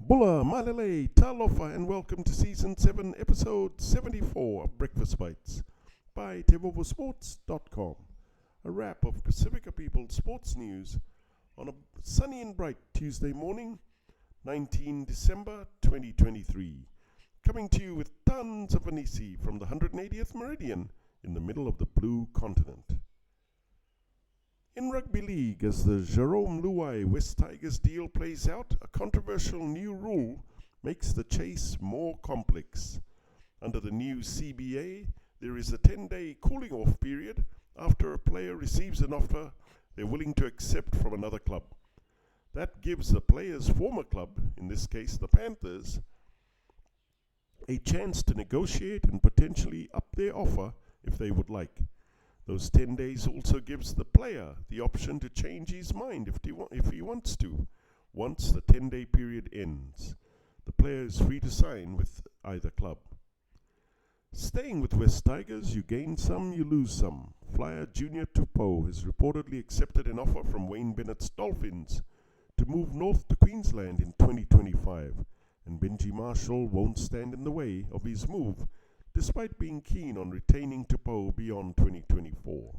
Bula, Malele, Talofa and Welcome to Season 7, Episode 74 of Breakfast Bites by TEIVOVOdigital.com. A wrap of Pasifika People's sports news on a sunny and bright Tuesday morning, 19 December 2023. Coming to you with tons of hanisi from the 180th meridian in the middle of the blue continent. In Rugby League, as the Jarome Luai West Tigers deal plays out, a controversial new rule makes the chase more complex. Under the new CBA, there is a 10-day cooling-off period after a player receives an offer they're willing to accept from another club. That gives the player's former club, in this case the Panthers, a chance to negotiate and potentially up their offer if they would like. Those 10 days also gives the player the option to change his mind if he wants to, once the 10-day period ends. The player is free to sign with either club. Staying with West Tigers, you gain some, you lose some. Flyer Junior Tupou has reportedly accepted an offer from Wayne Bennett's Dolphins to move north to Queensland in 2025, and Benji Marshall won't stand in the way of his move, despite being keen on retaining Tupou beyond 2024.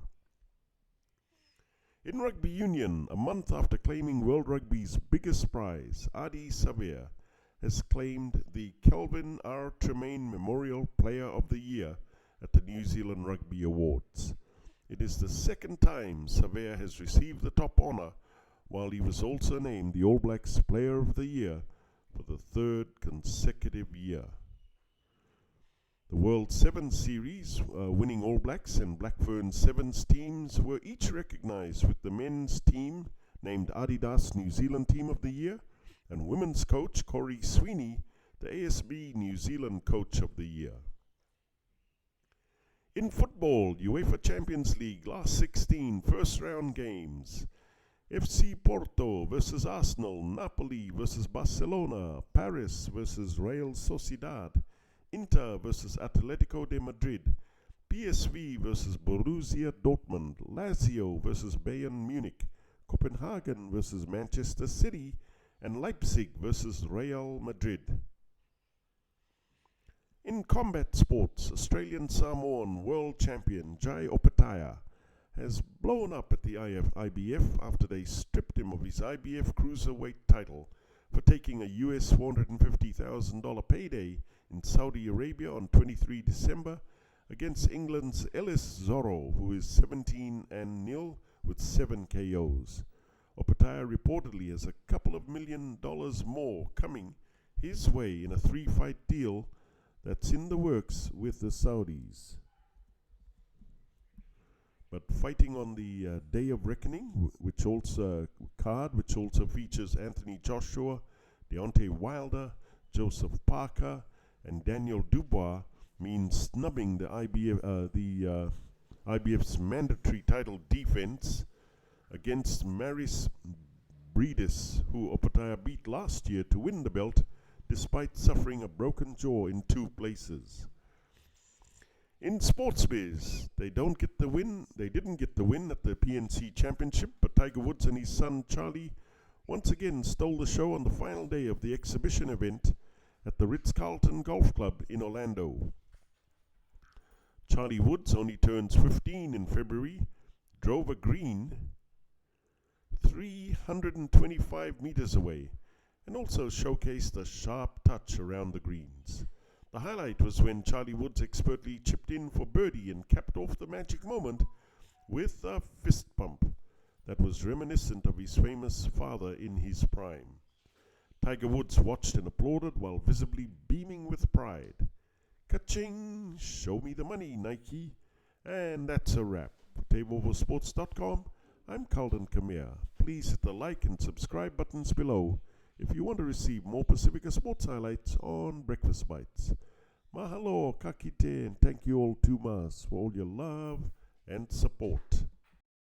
In Rugby Union, a month after claiming World Rugby's biggest prize, Adi Savea has claimed the Kelvin R. Tremaine Memorial Player of the Year at the New Zealand Rugby Awards. It is the second time Savea has received the top honour, while he was also named the All Blacks Player of the Year for the third consecutive year. The World Sevens Series winning All Blacks and Black Fern Sevens teams were each recognised, with the men's team named Adidas New Zealand Team of the Year and women's coach Corey Sweeney the ASB New Zealand Coach of the Year. In football, UEFA Champions League last 16 first round games. FC Porto versus Arsenal, Napoli versus Barcelona, Paris versus Real Sociedad, Inter versus Atletico de Madrid, PSV versus Borussia Dortmund, Lazio versus Bayern Munich, Copenhagen versus Manchester City, and Leipzig versus Real Madrid. In combat sports, Australian Samoan world champion Jai Opetaia has blown up at the IBF after they stripped him of his IBF cruiserweight title for taking a US $450,000 payday in Saudi Arabia on 23 December against England's Ellis Zorro, who is 17-0 with 7 KOs. Opetaia reportedly has a couple of $1 million more coming his way in a 3-fight deal that's in the works with the Saudis. But fighting on the Day of Reckoning, which also features Anthony Joshua, Deontay Wilder, Joseph Parker, and Daniel Dubois, means snubbing the IBF's mandatory title defense against Maris Breedis, who Opetaia beat last year to win the belt, despite suffering a broken jaw in 2 places. In sports biz, they didn't get the win at the PNC Championship, but Tiger Woods and his son Charlie once again stole the show on the final day of the exhibition event at the Ritz-Carlton Golf Club in Orlando. Charlie Woods only turns 15 in February, drove a green 325 meters away, and also showcased a sharp touch around the greens. The highlight was when Charlie Woods expertly chipped in for birdie and capped off the magic moment with a fist pump that was reminiscent of his famous father in his prime. Tiger Woods watched and applauded while visibly beaming with pride. Ka-ching! Show me the money, Nike! And that's a wrap. For TEIVOVOdigital.com, I'm Calden Kamea. Please hit the like and subscribe buttons below if you want to receive more Pasifika sports highlights on Breakfast Bites. Mahalo, kakite, and thank you all too much for all your love and support.